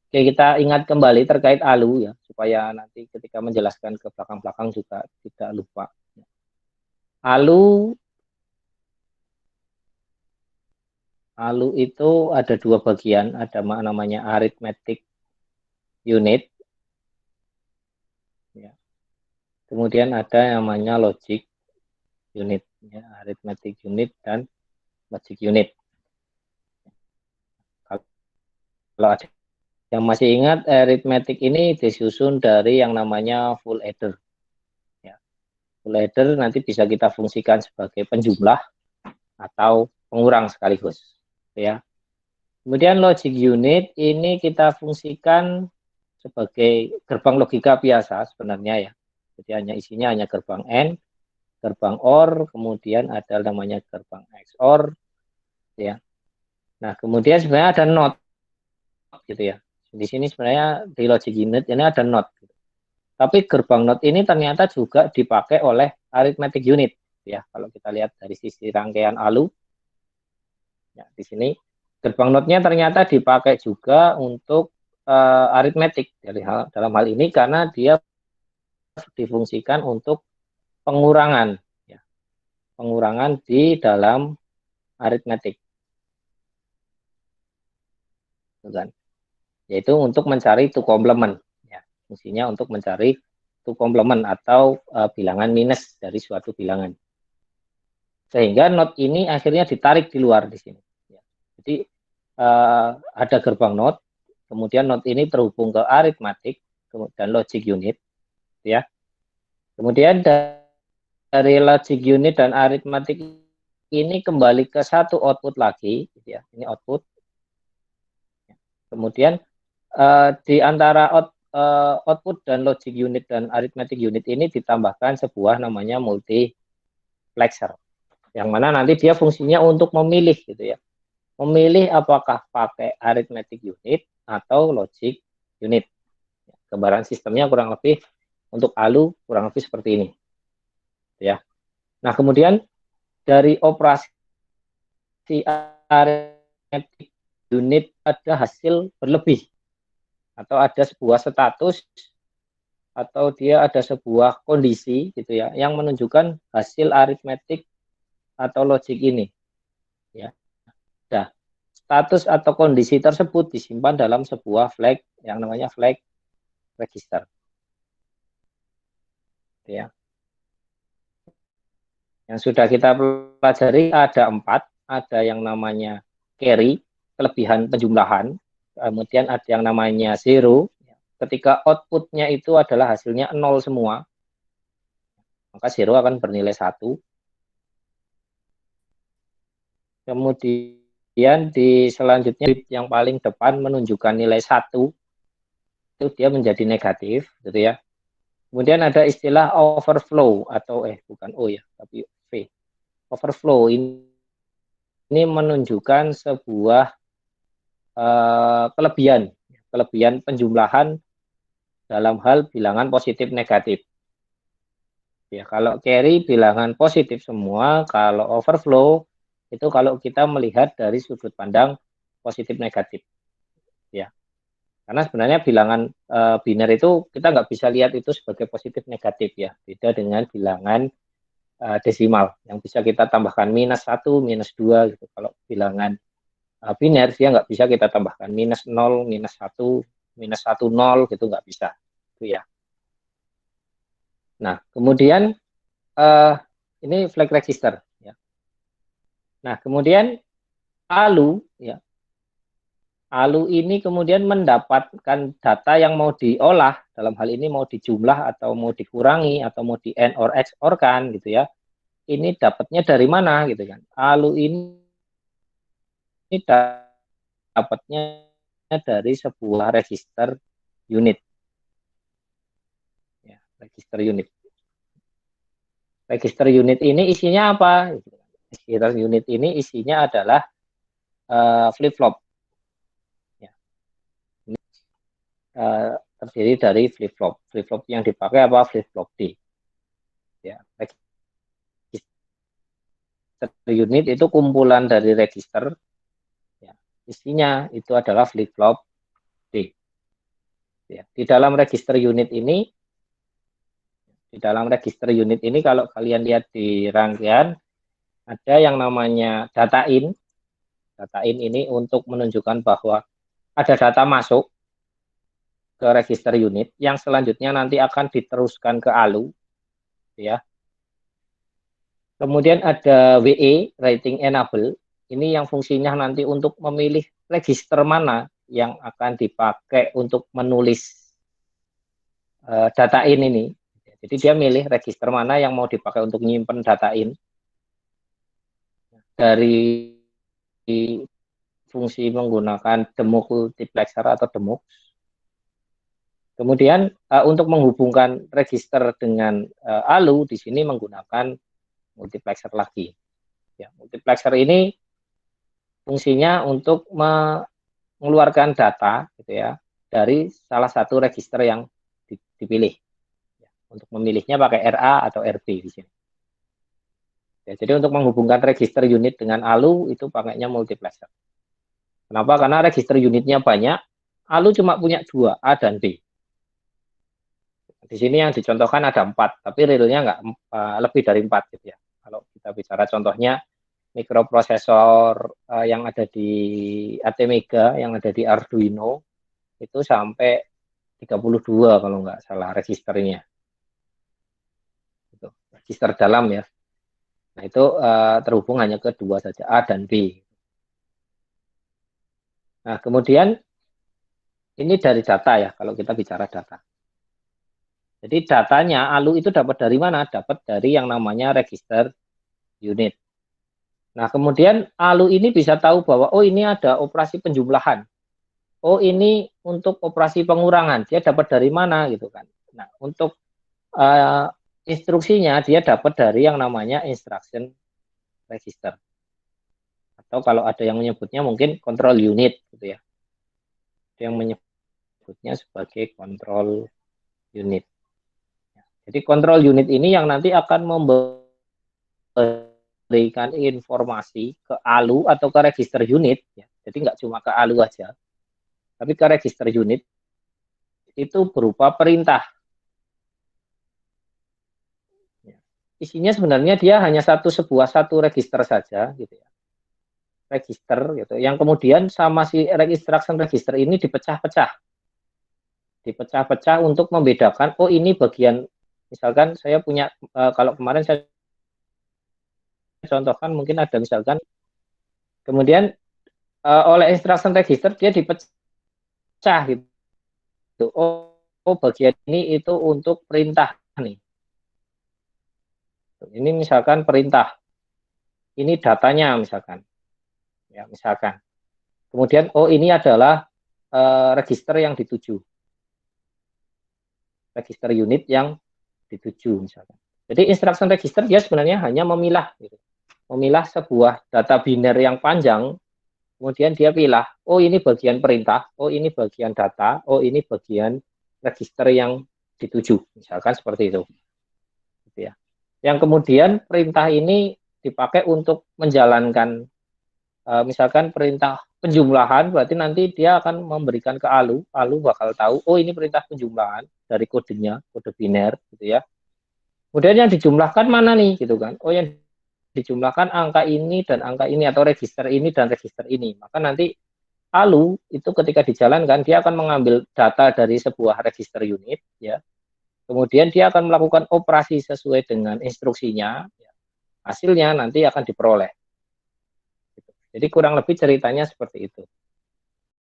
Oke, kita ingat kembali terkait ALU ya, supaya nanti ketika menjelaskan ke belakang-belakang juga tidak lupa. ALU, ALU itu ada dua bagian, ada namanya arithmetic unit, ya. Kemudian ada yang namanya logic unit, ya, arithmetic unit dan logic unit. Kalau ada yang masih ingat, arithmetic ini disusun dari yang namanya full adder. Ya. Full adder nanti bisa kita fungsikan sebagai penjumlah atau pengurang sekaligus. Ya. Kemudian logic unit ini kita fungsikan sebagai gerbang logika biasa sebenarnya ya. Jadi isinya hanya gerbang AND, gerbang OR, kemudian ada namanya gerbang XOR, ya. Nah, kemudian sebenarnya ada NOT gitu ya. Di sini sebenarnya di logic unit ini ada NOT. Gitu. Tapi gerbang NOT ini ternyata juga dipakai oleh arithmetic unit ya. Kalau kita lihat dari sisi rangkaian ALU, ya, di sini gerbang NOT-nya ternyata dipakai juga untuk aritmetik dalam hal ini karena dia difungsikan untuk pengurangan ya, pengurangan di dalam aritmetik, kan? Yaitu untuk mencari two complement ya, fungsinya untuk mencari two complement atau bilangan minus dari suatu bilangan, sehingga not ini akhirnya ditarik di luar di sini ya. Jadi ada gerbang not, kemudian not ini terhubung ke aritmatik dan logic unit ya. Kemudian dari logic unit dan aritmatik ini kembali ke satu output lagi, gitu ya. Ini output. Kemudian di antara output dan logic unit dan arithmetic unit ini ditambahkan sebuah namanya multiplexer, yang mana nanti dia fungsinya untuk memilih gitu ya. Memilih apakah pakai arithmetic unit atau logic unit. Gambaran sistemnya kurang lebih untuk ALU kurang lebih seperti ini. Ya. Nah, kemudian dari operasi arithmetic unit ada hasil berlebih atau ada sebuah status atau dia ada sebuah kondisi gitu ya yang menunjukkan hasil aritmetik atau logik ini ya. Nah, status atau kondisi tersebut disimpan dalam sebuah flag yang namanya flag register ya. Yang sudah kita pelajari ada 4, ada yang namanya carry, kelebihan penjumlahan, kemudian ada yang namanya zero, ketika outputnya itu adalah hasilnya 0 semua, maka zero akan bernilai 1. Kemudian di selanjutnya yang paling depan menunjukkan nilai 1, itu dia menjadi negatif gitu ya. Kemudian ada istilah overflow atau bukan O ya, tapi V. Overflow ini menunjukkan sebuah kelebihan penjumlahan dalam hal bilangan positif negatif. Ya, kalau carry bilangan positif semua, kalau overflow itu kalau kita melihat dari sudut pandang positif negatif. Ya, karena sebenarnya bilangan biner itu kita nggak bisa lihat itu sebagai positif negatif ya, beda dengan bilangan desimal yang bisa kita tambahkan -1, -2 gitu. Kalau bilangan biner dia nggak bisa kita tambahkan -0, -1, -1, 0 gitu nggak bisa. Itu ya. Nah, kemudian ini flag register. Ya. Nah, kemudian ALU, ya, ALU ini kemudian mendapatkan data yang mau diolah, dalam hal ini mau dijumlah atau mau dikurangi atau mau di AND or XOR kan gitu ya. Ini dapatnya dari mana gitu kan. ALU ini dapatnya dari sebuah register unit. Ya, register unit. Register unit ini isinya apa? Register unit ini isinya adalah flip-flop. Ya. Ini terdiri dari flip-flop. Flip-flop yang dipakai apa? Flip-flop D. Ya. Register unit itu kumpulan dari register. Ya. Isinya itu adalah flip-flop D. Ya. Di dalam register unit ini kalau kalian lihat di rangkaian ada yang namanya data in. Data in ini untuk menunjukkan bahwa ada data masuk ke register unit yang selanjutnya nanti akan diteruskan ke ALU, ya. Kemudian ada WE, Writing Enable, ini yang fungsinya nanti untuk memilih register mana yang akan dipakai untuk menulis data in ini. Jadi dia milih register mana yang mau dipakai untuk nyimpen data in. Dari fungsi menggunakan demultiplexer atau demux. Kemudian untuk menghubungkan register dengan ALU di sini menggunakan multiplexer lagi. Ya, multiplexer ini fungsinya untuk mengeluarkan data gitu ya dari salah satu register yang dipilih. Ya, untuk memilihnya pakai RA atau RB di sini. Ya, jadi untuk menghubungkan register unit dengan ALU itu pakainya multiplexer. Kenapa? Karena register unitnya banyak, ALU cuma punya 2, A dan B. Di sini yang dicontohkan ada 4, tapi realnya nggak lebih dari 4 gitu ya. Kalau kita bicara contohnya mikroprosesor yang ada di ATmega, yang ada di Arduino, itu sampai 32 kalau nggak salah registernya. Itu, register dalam ya. Nah itu terhubung hanya ke 2 saja, A dan B. Nah kemudian ini dari data ya, kalau kita bicara data. Jadi datanya ALU itu dapat dari mana? Dapat dari yang namanya register unit. Nah, kemudian ALU ini bisa tahu bahwa oh ini ada operasi penjumlahan. Oh ini untuk operasi pengurangan. Dia dapat dari mana gitu kan. Nah, untuk instruksinya dia dapat dari yang namanya instruction register. Atau kalau ada yang menyebutnya mungkin control unit gitu ya. Yang menyebutnya sebagai control unit. Jadi kontrol unit ini yang nanti akan memberikan informasi ke ALU atau ke register unit. Ya. Jadi nggak cuma ke ALU aja, tapi ke register unit itu berupa perintah. Ya. Isinya sebenarnya dia hanya satu register saja, gitu ya. Register, gitu. Yang kemudian sama si instruction register ini dipecah-pecah untuk membedakan. Oh ini bagian. Misalkan saya punya, kalau kemarin saya contohkan mungkin ada misalkan, kemudian oleh instruction register dia dipecah gitu. Oh bagian ini itu untuk perintah nih. Ini misalkan perintah, ini datanya misalkan, ya misalkan. Kemudian oh ini adalah register yang dituju, register unit yang dituju misalkan. Jadi instruction register dia sebenarnya hanya memilah gitu. Memilah sebuah data biner yang panjang, kemudian dia pilih, oh ini bagian perintah, oh ini bagian data, oh ini bagian register yang dituju, misalkan seperti itu. Gitu ya. Yang kemudian perintah ini dipakai untuk menjalankan, misalkan perintah penjumlahan, berarti nanti dia akan memberikan ke ALU, ALU bakal tahu, oh ini perintah penjumlahan dari kodenya, kode biner, gitu ya. Kemudian yang dijumlahkan mana nih, gitu kan? Oh yang dijumlahkan angka ini dan angka ini atau register ini dan register ini. Maka nanti ALU itu ketika dijalankan dia akan mengambil data dari sebuah register unit ya. Kemudian dia akan melakukan operasi sesuai dengan instruksinya. Ya. Hasilnya nanti akan diperoleh. Jadi kurang lebih ceritanya seperti itu.